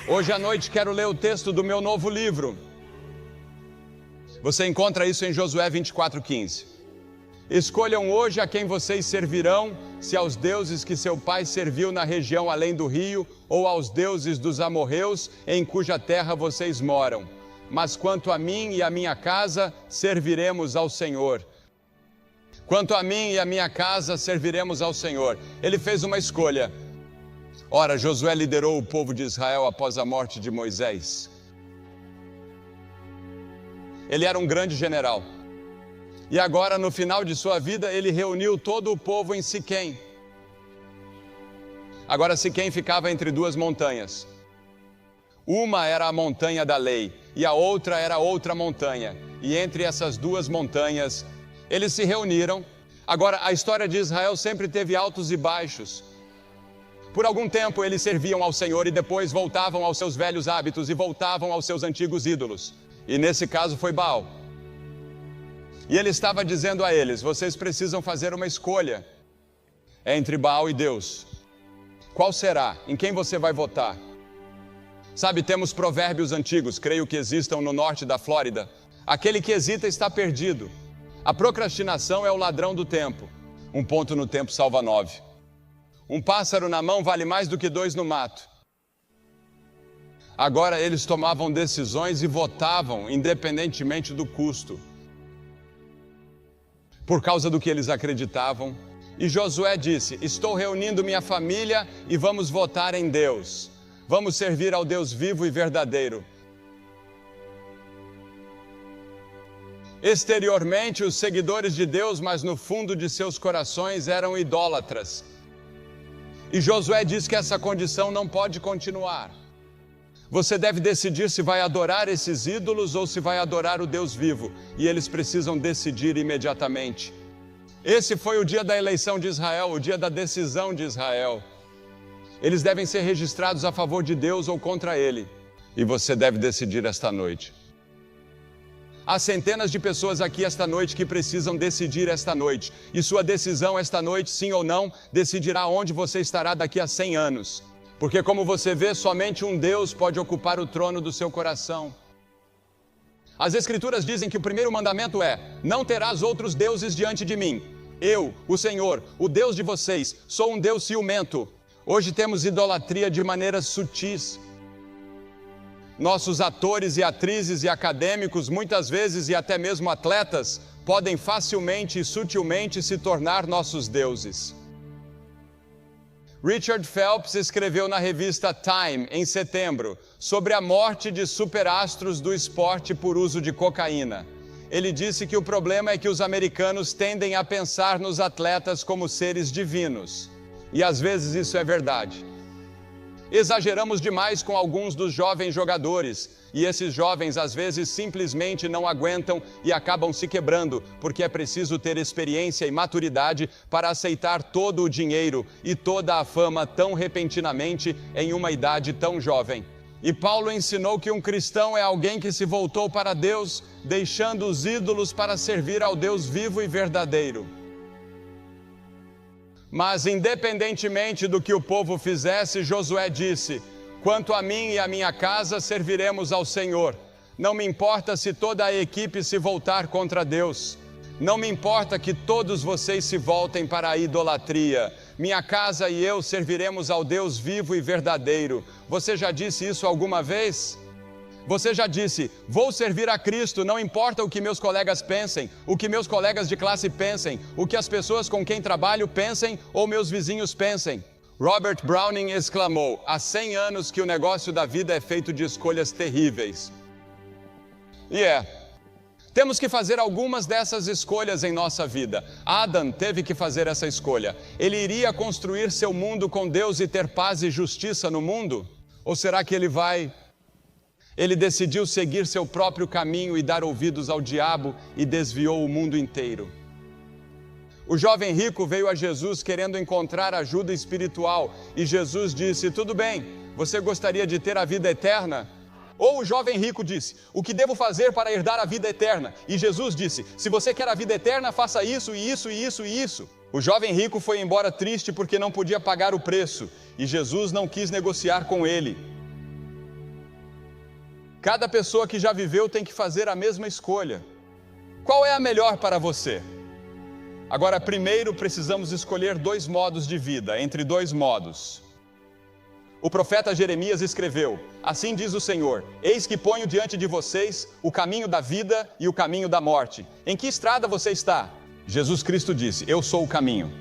Hoje à noite quero ler o texto do meu novo livro. Você encontra isso em Josué 24:15. Escolham hoje a quem vocês servirão, se aos deuses que seu pai serviu na região além do rio, ou aos deuses dos amorreus, em cuja terra vocês moram. Mas quanto a mim e a minha casa, serviremos ao Senhor. Quanto a mim e a minha casa, serviremos ao Senhor. Ele fez uma escolha. Ora, Josué liderou o povo de Israel após a morte de Moisés. Ele era um grande general. E agora, no final de sua vida, ele reuniu todo o povo em Siquém. Agora, Siquém ficava entre duas montanhas. Uma era a montanha da lei, e a outra era outra montanha. E entre essas duas montanhas, eles se reuniram. Agora, a história de Israel sempre teve altos e baixos. Por algum tempo, eles serviam ao Senhor e depois voltavam aos seus velhos hábitos e voltavam aos seus antigos ídolos. E nesse caso foi Baal. E ele estava dizendo a eles: vocês precisam fazer uma escolha entre Baal e Deus. Qual será? Em quem você vai votar? Sabe, temos provérbios antigos, creio que existam no norte da Flórida. Aquele que hesita está perdido. A procrastinação é o ladrão do tempo. Um ponto no tempo salva 9. Um pássaro na mão vale mais do que 2 no mato. Agora eles tomavam decisões e votavam independentemente do custo, por causa do que eles acreditavam. E Josué disse: estou reunindo minha família e vamos votar em Deus. Vamos servir ao Deus vivo e verdadeiro. Exteriormente, os seguidores de Deus, mas no fundo de seus corações eram idólatras. E Josué diz que essa condição não pode continuar. Você deve decidir se vai adorar esses ídolos ou se vai adorar o Deus vivo. E eles precisam decidir imediatamente. Esse foi o dia da eleição de Israel, o dia da decisão de Israel. Eles devem ser registrados a favor de Deus ou contra Ele. E você deve decidir esta noite. Há centenas de pessoas aqui esta noite que precisam decidir esta noite. E sua decisão esta noite, sim ou não, decidirá onde você estará daqui a 100 anos. Porque, como você vê, somente um Deus pode ocupar o trono do seu coração. As Escrituras dizem que o primeiro mandamento é: não terás outros deuses diante de mim. Eu, o Senhor, o Deus de vocês, sou um Deus ciumento. Hoje temos idolatria de maneiras sutis. Nossos atores e atrizes e acadêmicos, muitas vezes e até mesmo atletas, podem facilmente e sutilmente se tornar nossos deuses. Richard Phelps escreveu na revista Time, em setembro, sobre a morte de superastros do esporte por uso de cocaína. Ele disse que o problema é que os americanos tendem a pensar nos atletas como seres divinos. E às vezes isso é verdade. Exageramos demais com alguns dos jovens jogadores, e esses jovens às vezes simplesmente não aguentam e acabam se quebrando, porque é preciso ter experiência e maturidade para aceitar todo o dinheiro e toda a fama tão repentinamente em uma idade tão jovem. E Paulo ensinou que um cristão é alguém que se voltou para Deus, deixando os ídolos para servir ao Deus vivo e verdadeiro. Mas, independentemente do que o povo fizesse, Josué disse: quanto a mim e a minha casa, serviremos ao Senhor. Não me importa se toda a equipe se voltar contra Deus. Não me importa que todos vocês se voltem para a idolatria. Minha casa e eu serviremos ao Deus vivo e verdadeiro. Você já disse isso alguma vez? Você já disse: vou servir a Cristo, não importa o que meus colegas pensem, o que meus colegas de classe pensem, o que as pessoas com quem trabalho pensem ou meus vizinhos pensem. Robert Browning exclamou: há 100 anos que o negócio da vida é feito de escolhas terríveis. Temos que fazer algumas dessas escolhas em nossa vida. Adam teve que fazer essa escolha. Ele iria construir seu mundo com Deus e ter paz e justiça no mundo? Ou será que ele decidiu seguir seu próprio caminho e dar ouvidos ao diabo e desviou o mundo inteiro? O jovem rico veio a Jesus querendo encontrar ajuda espiritual e Jesus disse: tudo bem, você gostaria de ter a vida eterna? Ou o jovem rico disse: o que devo fazer para herdar a vida eterna? E Jesus disse: se você quer a vida eterna, faça isso e isso e isso e isso. O jovem rico foi embora triste porque não podia pagar o preço e Jesus não quis negociar com ele. Cada pessoa que já viveu tem que fazer a mesma escolha. Qual é a melhor para você? Agora, primeiro precisamos escolher 2 modos de vida, entre 2 modos. O profeta Jeremias escreveu: assim diz o Senhor, eis que ponho diante de vocês o caminho da vida e o caminho da morte. Em que estrada você está? Jesus Cristo disse: eu sou o caminho.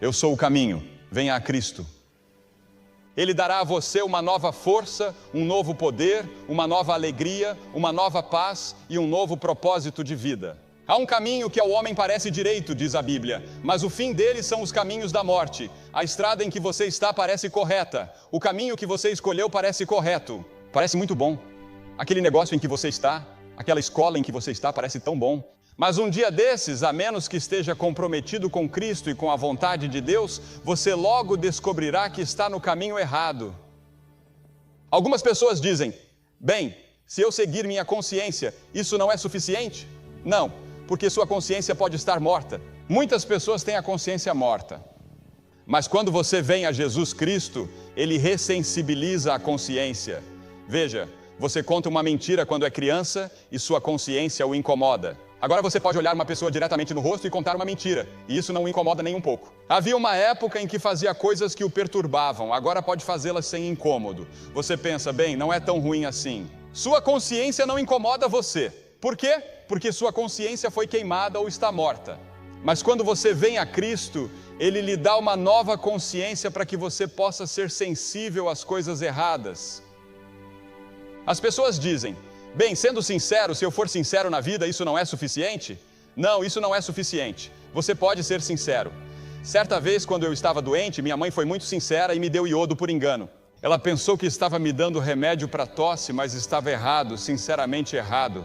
Eu sou o caminho, venha a Cristo. Ele dará a você uma nova força, um novo poder, uma nova alegria, uma nova paz e um novo propósito de vida. Há um caminho que ao homem parece direito, diz a Bíblia, mas o fim dele são os caminhos da morte. A estrada em que você está parece correta. O caminho que você escolheu parece correto. Parece muito bom. Aquele negócio em que você está, aquela escola em que você está parece tão bom. Mas um dia desses, a menos que esteja comprometido com Cristo e com a vontade de Deus, você logo descobrirá que está no caminho errado. Algumas pessoas dizem: bem, se eu seguir minha consciência, isso não é suficiente? Não, porque sua consciência pode estar morta. Muitas pessoas têm a consciência morta. Mas quando você vem a Jesus Cristo, Ele ressensibiliza a consciência. Veja, você conta uma mentira quando é criança e sua consciência o incomoda. Agora você pode olhar uma pessoa diretamente no rosto e contar uma mentira, e isso não o incomoda nem um pouco. Havia uma época em que fazia coisas que o perturbavam, agora pode fazê-las sem incômodo. Você pensa, bem, não é tão ruim assim. Sua consciência não incomoda você. Por quê? Porque sua consciência foi queimada ou está morta. Mas quando você vem a Cristo, Ele lhe dá uma nova consciência para que você possa ser sensível às coisas erradas. As pessoas dizem: bem, sendo sincero, se eu for sincero na vida, isso não é suficiente? Não, isso não é suficiente. Você pode ser sincero. Certa vez, quando eu estava doente, minha mãe foi muito sincera e me deu iodo por engano. Ela pensou que estava me dando remédio para tosse, mas estava errado, sinceramente errado.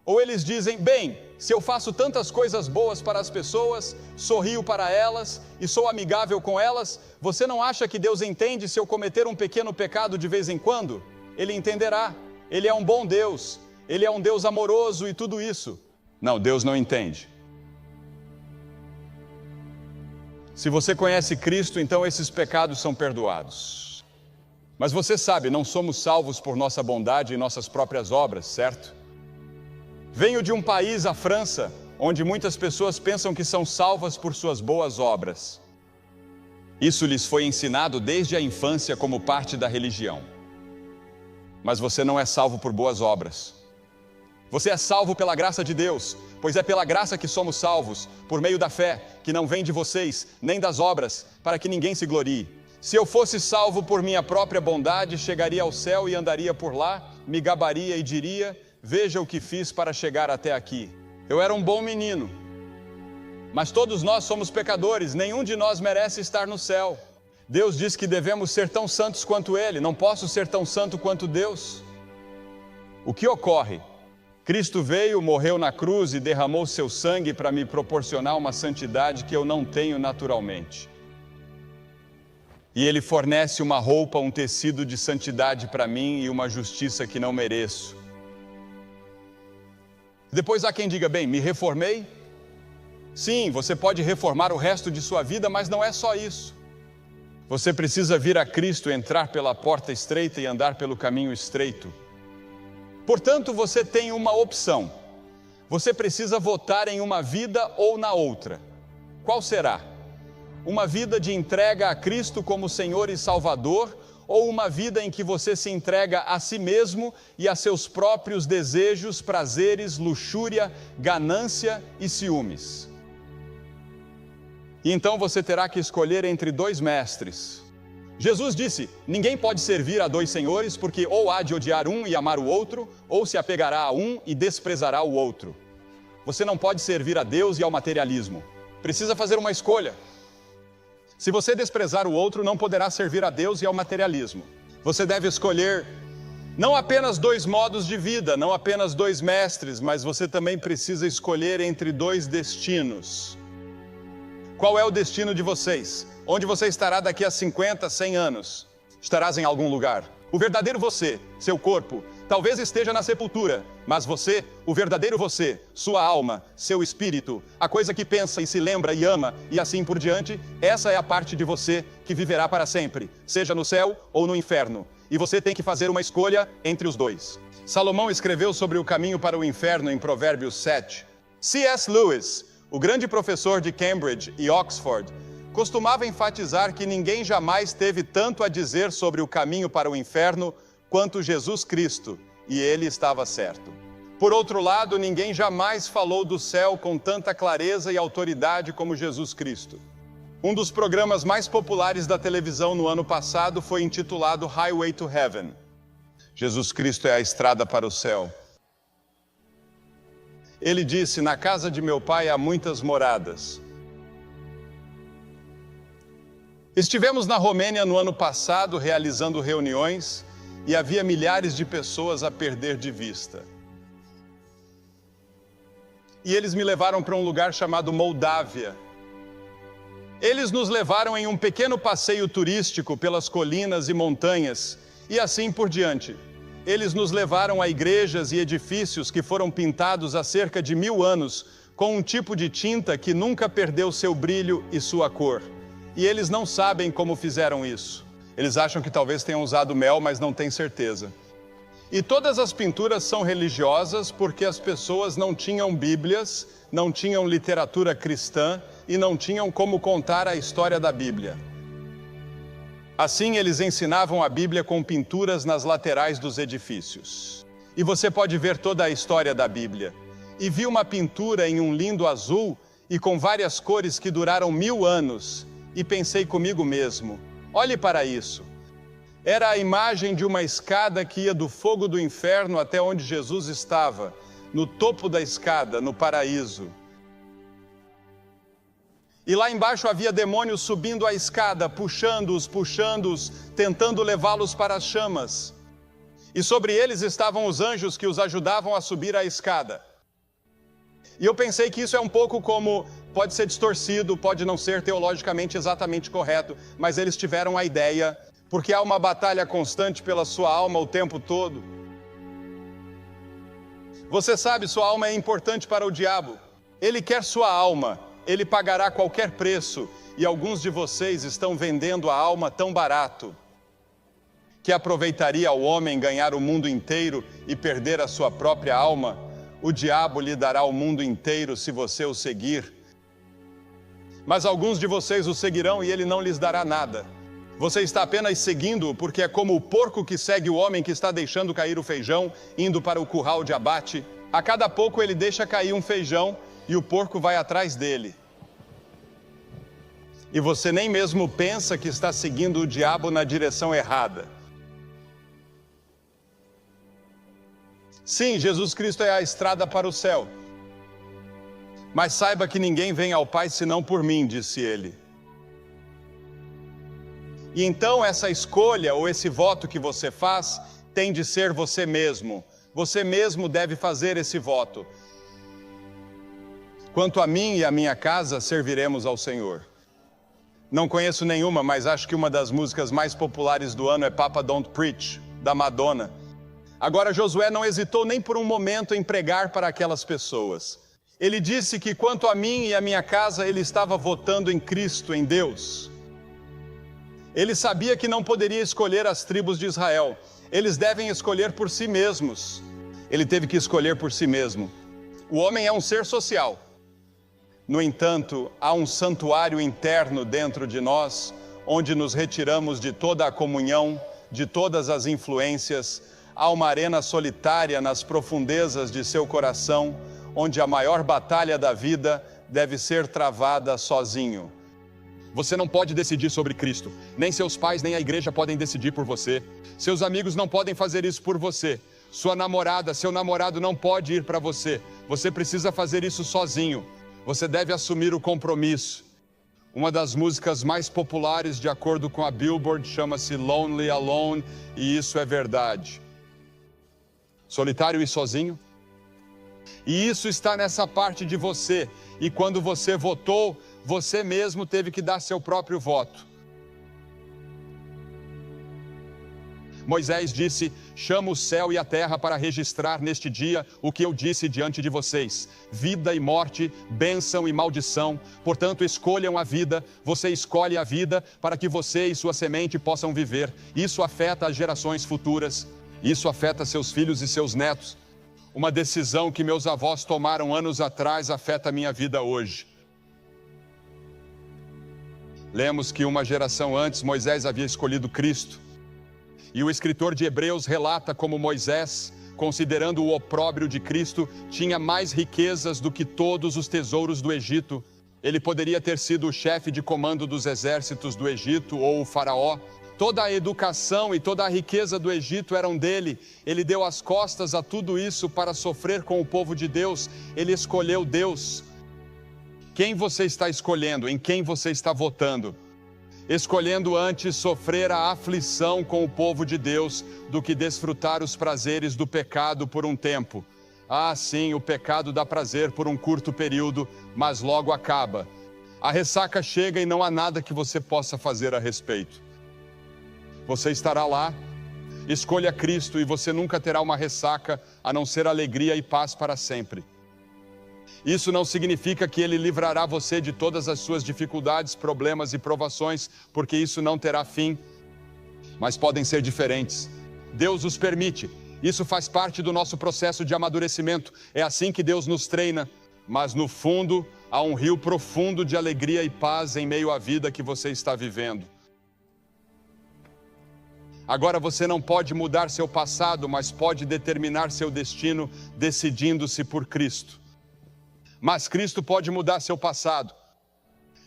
Ou eles dizem: bem, se eu faço tantas coisas boas para as pessoas, sorrio para elas e sou amigável com elas, você não acha que Deus entende se eu cometer um pequeno pecado de vez em quando? Ele entenderá. Ele é um bom Deus. Ele é um Deus amoroso e tudo isso. Não, Deus não entende. Se você conhece Cristo, então esses pecados são perdoados. Mas você sabe, não somos salvos por nossa bondade e nossas próprias obras, certo? Venho de um país, a França, onde muitas pessoas pensam que são salvas por suas boas obras. Isso lhes foi ensinado desde a infância como parte da religião. Mas você não é salvo por boas obras. Você é salvo pela graça de Deus, pois é pela graça que somos salvos, por meio da fé, que não vem de vocês, nem das obras, para que ninguém se glorie. Se eu fosse salvo por minha própria bondade, chegaria ao céu e andaria por lá, me gabaria e diria: veja o que fiz para chegar até aqui. Eu era um bom menino. Mas todos nós somos pecadores, nenhum de nós merece estar no céu. Deus diz que devemos ser tão santos quanto Ele, não posso ser tão santo quanto Deus. O que ocorre? Cristo veio, morreu na cruz e derramou seu sangue para me proporcionar uma santidade que eu não tenho naturalmente. E Ele fornece uma roupa, um tecido de santidade para mim e uma justiça que não mereço. Depois há quem diga: bem, me reformei? Sim, você pode reformar o resto de sua vida, mas não é só isso. Você precisa vir a Cristo, entrar pela porta estreita e andar pelo caminho estreito. Portanto, você tem uma opção. Você precisa votar em uma vida ou na outra. Qual será? Uma vida de entrega a Cristo como Senhor e Salvador, ou uma vida em que você se entrega a si mesmo e a seus próprios desejos, prazeres, luxúria, ganância e ciúmes? E então você terá que escolher entre 2 mestres. Jesus disse: ninguém pode servir a 2 senhores, porque ou há de odiar um e amar o outro, ou se apegará a um e desprezará o outro. Você não pode servir a Deus e ao materialismo. Precisa fazer uma escolha. Se você desprezar o outro, não poderá servir a Deus e ao materialismo. Você deve escolher não apenas 2 modos de vida, não apenas 2 mestres, mas você também precisa escolher entre 2 destinos. Qual é o destino de vocês? Onde você estará daqui a 50, 100 anos? Estarás em algum lugar. O verdadeiro você, seu corpo, talvez esteja na sepultura, mas você, o verdadeiro você, sua alma, seu espírito, a coisa que pensa e se lembra e ama e assim por diante, essa é a parte de você que viverá para sempre, seja no céu ou no inferno. e você tem que fazer uma escolha entre os dois. Salomão escreveu sobre o caminho para o inferno em Provérbios 7. C.S. Lewis, o grande professor de Cambridge e Oxford, costumava enfatizar que ninguém jamais teve tanto a dizer sobre o caminho para o inferno quanto Jesus Cristo, e ele estava certo. Por outro lado, ninguém jamais falou do céu com tanta clareza e autoridade como Jesus Cristo. Um dos programas mais populares da televisão no ano passado foi intitulado Highway to Heaven. Jesus Cristo é a estrada para o céu. Ele disse: na casa de meu pai há muitas moradas. Estivemos na Romênia no ano passado realizando reuniões e havia milhares de pessoas a perder de vista. E eles me levaram para um lugar chamado Moldávia. Eles nos levaram em um pequeno passeio turístico pelas colinas e montanhas e assim por diante. Eles nos levaram a igrejas e edifícios que foram pintados há cerca de 1000 anos com um tipo de tinta que nunca perdeu seu brilho e sua cor. E eles não sabem como fizeram isso. Eles acham que talvez tenham usado mel, mas não têm certeza. E todas as pinturas são religiosas porque as pessoas não tinham Bíblias, não tinham literatura cristã e não tinham como contar a história da Bíblia. Assim, eles ensinavam a Bíblia com pinturas nas laterais dos edifícios. E você pode ver toda a história da Bíblia. E vi uma pintura em um lindo azul e com várias cores que duraram 1000 anos. E pensei comigo mesmo, olhe para isso. Era a imagem de uma escada que ia do fogo do inferno até onde Jesus estava, no topo da escada, no paraíso. E lá embaixo havia demônios subindo a escada, puxando-os, tentando levá-los para as chamas. E sobre eles estavam os anjos que os ajudavam a subir a escada. E eu pensei que isso é um pouco como, pode ser distorcido, pode não ser teologicamente exatamente correto, mas eles tiveram a ideia, porque há uma batalha constante pela sua alma o tempo todo. Você sabe, sua alma é importante para o diabo. Ele quer sua alma, ele pagará qualquer preço, e alguns de vocês estão vendendo a alma tão barato, que aproveitaria ao homem ganhar o mundo inteiro e perder a sua própria alma. O diabo lhe dará o mundo inteiro se você o seguir. Mas alguns de vocês o seguirão e ele não lhes dará nada. Você está apenas seguindo-o porque é como o porco que segue o homem que está deixando cair o feijão, indo para o curral de abate. A cada pouco ele deixa cair um feijão e o porco vai atrás dele. E você nem mesmo pensa que está seguindo o diabo na direção errada. Sim, Jesus Cristo é a estrada para o céu. Mas saiba que ninguém vem ao Pai senão por mim, disse ele. E então essa escolha ou esse voto que você faz tem de ser você mesmo. Você mesmo deve fazer esse voto. Quanto a mim e a minha casa, serviremos ao Senhor. Não conheço nenhuma, mas acho que uma das músicas mais populares do ano é Papa Don't Preach, da Madonna. Agora, Josué não hesitou nem por um momento em pregar para aquelas pessoas. Ele disse que quanto a mim e a minha casa, ele estava votando em Cristo, em Deus. Ele sabia que não poderia escolher as tribos de Israel. Eles devem escolher por si mesmos. Ele teve que escolher por si mesmo. O homem é um ser social. No entanto, há um santuário interno dentro de nós, onde nos retiramos de toda a comunhão, de todas as influências. Há uma arena solitária nas profundezas de seu coração, onde a maior batalha da vida deve ser travada sozinho. Você não pode decidir sobre Cristo. Nem seus pais, nem a igreja podem decidir por você. Seus amigos não podem fazer isso por você. Sua namorada, seu namorado não pode ir para você. Você precisa fazer isso sozinho. Você deve assumir o compromisso. Uma das músicas mais populares, de acordo com a Billboard, chama-se Lonely Alone, e isso é verdade. Solitário e sozinho? E isso está nessa parte de você. E quando você votou, você mesmo teve que dar seu próprio voto. Moisés disse: chamo o céu e a terra para registrar neste dia o que eu disse diante de vocês: vida e morte, bênção e maldição. Portanto, escolham a vida, você escolhe a vida para que você e sua semente possam viver. Isso afeta as gerações futuras, isso afeta seus filhos e seus netos. Uma decisão que meus avós tomaram anos atrás afeta a minha vida hoje. Lemos que uma geração antes Moisés havia escolhido Cristo. E o escritor de Hebreus relata como Moisés, considerando o opróbrio de Cristo, tinha mais riquezas do que todos os tesouros do Egito. Ele poderia ter sido o chefe de comando dos exércitos do Egito ou o faraó. Toda a educação e toda a riqueza do Egito eram dele. Ele deu as costas a tudo isso para sofrer com o povo de Deus. Ele escolheu Deus. Quem você está escolhendo? Em quem você está votando? Escolhendo antes sofrer a aflição com o povo de Deus do que desfrutar os prazeres do pecado por um tempo. Ah, sim, o pecado dá prazer por um curto período, mas logo acaba. A ressaca chega e não há nada que você possa fazer a respeito. Você estará lá, escolha Cristo e você nunca terá uma ressaca, a não ser alegria e paz para sempre. Isso não significa que Ele livrará você de todas as suas dificuldades, problemas e provações, porque isso não terá fim, mas podem ser diferentes. Deus os permite, isso faz parte do nosso processo de amadurecimento, é assim que Deus nos treina, mas no fundo há um rio profundo de alegria e paz em meio à vida que você está vivendo. Agora você não pode mudar seu passado, mas pode determinar seu destino decidindo-se por Cristo. Mas Cristo pode mudar seu passado.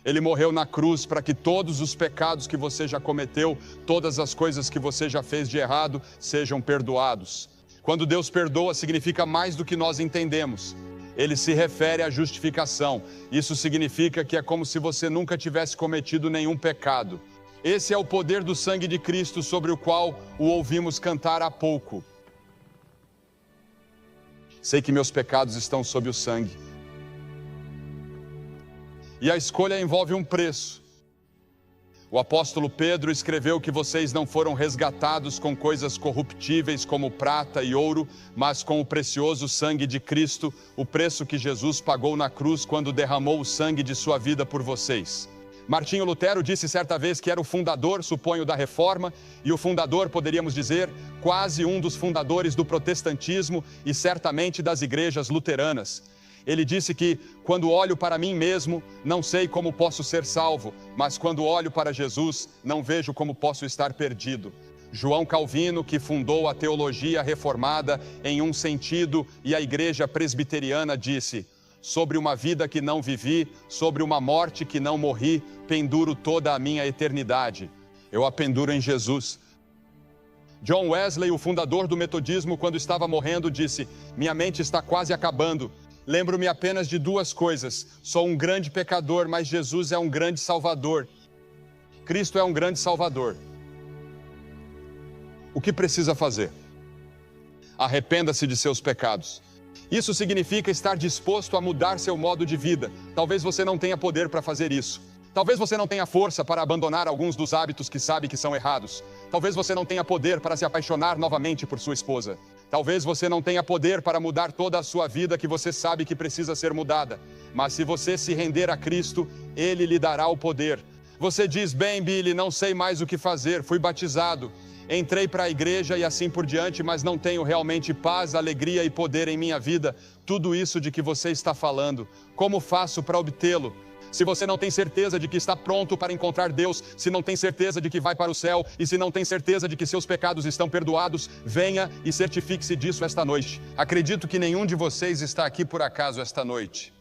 Ele morreu na cruz para que todos os pecados que você já cometeu, todas as coisas que você já fez de errado, sejam perdoados. Quando Deus perdoa, significa mais do que nós entendemos. Ele se refere à justificação. Isso significa que é como se você nunca tivesse cometido nenhum pecado. Esse é o poder do sangue de Cristo sobre o qual o ouvimos cantar há pouco. Sei que meus pecados estão sob o sangue. E a escolha envolve um preço. O apóstolo Pedro escreveu que vocês não foram resgatados com coisas corruptíveis como prata e ouro, mas com o precioso sangue de Cristo, o preço que Jesus pagou na cruz quando derramou o sangue de sua vida por vocês. Martinho Lutero disse certa vez que era o fundador, suponho, da Reforma, e o fundador, poderíamos dizer, quase um dos fundadores do protestantismo e certamente das igrejas luteranas. Ele disse que, quando olho para mim mesmo, não sei como posso ser salvo, mas quando olho para Jesus, não vejo como posso estar perdido. João Calvino, que fundou a teologia reformada em um sentido, e a igreja presbiteriana, disse: sobre uma vida que não vivi, sobre uma morte que não morri, penduro toda a minha eternidade. Eu a penduro em Jesus. John Wesley, o fundador do metodismo, quando estava morrendo, disse: minha mente está quase acabando. Lembro-me apenas de duas coisas. Sou um grande pecador, mas Jesus é um grande Salvador. Cristo é um grande Salvador. O que precisa fazer? Arrependa-se de seus pecados. Isso significa estar disposto a mudar seu modo de vida. Talvez você não tenha poder para fazer isso. Talvez você não tenha força para abandonar alguns dos hábitos que sabe que são errados. Talvez você não tenha poder para se apaixonar novamente por sua esposa. Talvez você não tenha poder para mudar toda a sua vida que você sabe que precisa ser mudada. Mas se você se render a Cristo, Ele lhe dará o poder. Você diz: bem, Billy, não sei mais o que fazer, fui batizado, entrei para a igreja e assim por diante, mas não tenho realmente paz, alegria e poder em minha vida. Tudo isso de que você está falando, como faço para obtê-lo? Se você não tem certeza de que está pronto para encontrar Deus, se não tem certeza de que vai para o céu e se não tem certeza de que seus pecados estão perdoados, venha e certifique-se disso esta noite. Acredito que nenhum de vocês está aqui por acaso esta noite.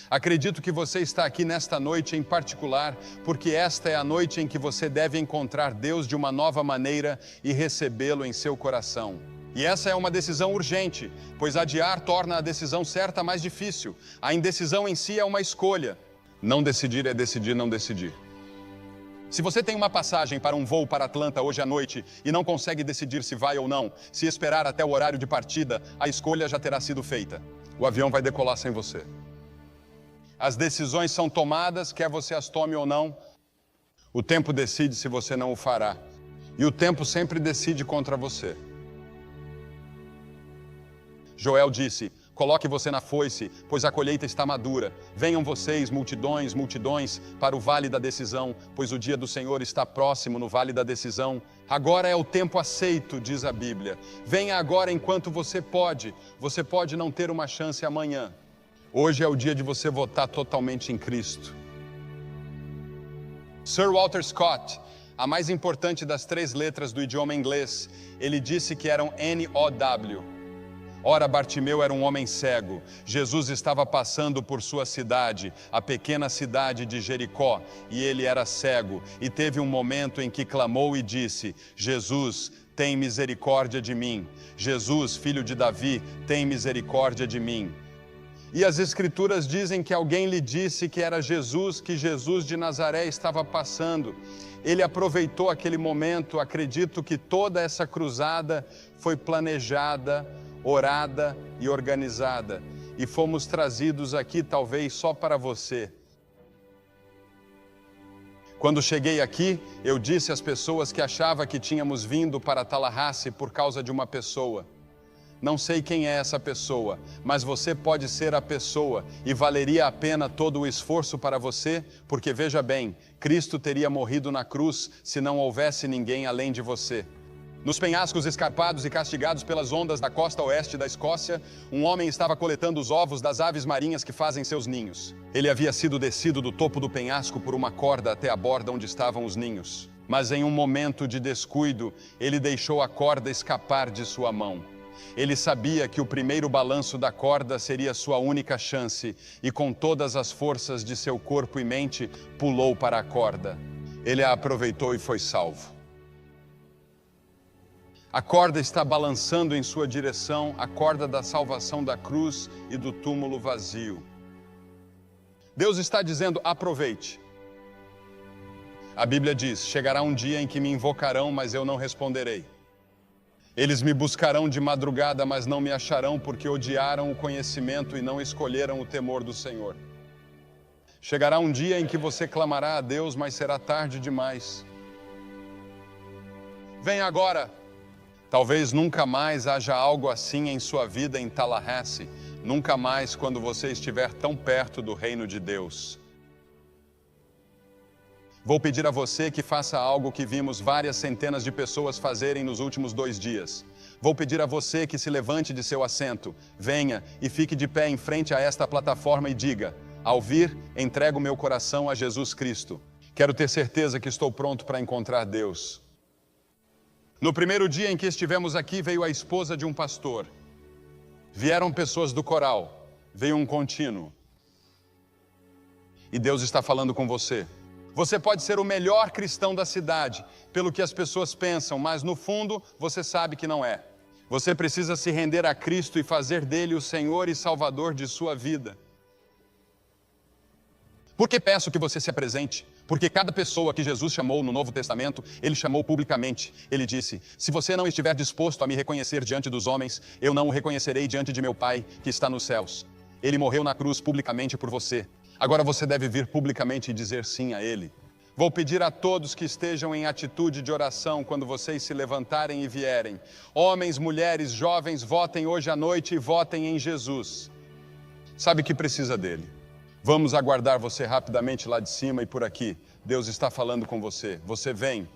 Acredito que você está aqui nesta noite em particular, porque esta é a noite em que você deve encontrar Deus de uma nova maneira e recebê-lo em seu coração. E essa é uma decisão urgente, pois adiar torna a decisão certa mais difícil. A indecisão em si é uma escolha. Não decidir é decidir não decidir. Se você tem uma passagem para um voo para Atlanta hoje à noite e não consegue decidir se vai ou não, se esperar até o horário de partida, a escolha já terá sido feita. O avião vai decolar sem você. As decisões são tomadas, quer você as tome ou não. O tempo decide se você não o fará. E o tempo sempre decide contra você. Joel disse: coloque você na foice, pois a colheita está madura. Venham vocês, multidões, multidões, para o vale da decisão, pois o dia do Senhor está próximo no vale da decisão. Agora é o tempo aceito, diz a Bíblia. Venha agora enquanto você pode. Você pode não ter uma chance amanhã. Hoje é o dia de você votar totalmente em Cristo. Sir Walter Scott, a mais importante das 3 letras do idioma inglês, ele disse que eram N-O-W. Ora, Bartimeu era um homem cego. Jesus estava passando por sua cidade, a pequena cidade de Jericó, e ele era cego. E teve um momento em que clamou e disse: Jesus, tem misericórdia de mim. Jesus, filho de Davi, tem misericórdia de mim. E as Escrituras dizem que alguém lhe disse que era Jesus, que Jesus de Nazaré estava passando. Ele aproveitou aquele momento. Acredito que toda essa cruzada foi planejada, orada e organizada. E fomos trazidos aqui talvez só para você. Quando cheguei aqui, eu disse às pessoas que achava que tínhamos vindo para Tallahassee por causa de uma pessoa. Não sei quem é essa pessoa, mas você pode ser a pessoa e valeria a pena todo o esforço para você, porque veja bem, Cristo teria morrido na cruz se não houvesse ninguém além de você. Nos penhascos escarpados e castigados pelas ondas da costa oeste da Escócia, um homem estava coletando os ovos das aves marinhas que fazem seus ninhos. Ele havia sido descido do topo do penhasco por uma corda até a borda onde estavam os ninhos. Mas em um momento de descuido, ele deixou a corda escapar de sua mão. Ele sabia que o primeiro balanço da corda seria sua única chance e com todas as forças de seu corpo e mente, pulou para a corda. Ele a aproveitou e foi salvo. A corda está balançando em sua direção, a corda da salvação da cruz e do túmulo vazio. Deus está dizendo: aproveite. A Bíblia diz: chegará um dia em que me invocarão, mas eu não responderei. Eles me buscarão de madrugada, mas não me acharão, porque odiaram o conhecimento e não escolheram o temor do Senhor. Chegará um dia em que você clamará a Deus, mas será tarde demais. Vem agora. Talvez nunca mais haja algo assim em sua vida em Tallahassee. Nunca mais quando você estiver tão perto do reino de Deus. Vou pedir a você que faça algo que vimos várias centenas de pessoas fazerem nos últimos 2 dias. Vou pedir a você que se levante de seu assento, venha e fique de pé em frente a esta plataforma e diga: ao vir, entrego meu coração a Jesus Cristo. Quero ter certeza que estou pronto para encontrar Deus. No primeiro dia em que estivemos aqui, veio a esposa de um pastor. Vieram pessoas do coral, veio um contínuo. E Deus está falando com você. Você pode ser o melhor cristão da cidade, pelo que as pessoas pensam, mas no fundo você sabe que não é. Você precisa se render a Cristo e fazer dele o Senhor e Salvador de sua vida. Por que peço que você se apresente? Porque cada pessoa que Jesus chamou no Novo Testamento, ele chamou publicamente. Ele disse: se você não estiver disposto a me reconhecer diante dos homens, eu não o reconhecerei diante de meu Pai que está nos céus. Ele morreu na cruz publicamente por você. Agora você deve vir publicamente e dizer sim a Ele. Vou pedir a todos que estejam em atitude de oração quando vocês se levantarem e vierem. Homens, mulheres, jovens, votem hoje à noite e votem em Jesus. Sabe que precisa dele. Vamos aguardar você rapidamente lá de cima e por aqui. Deus está falando com você. Você vem.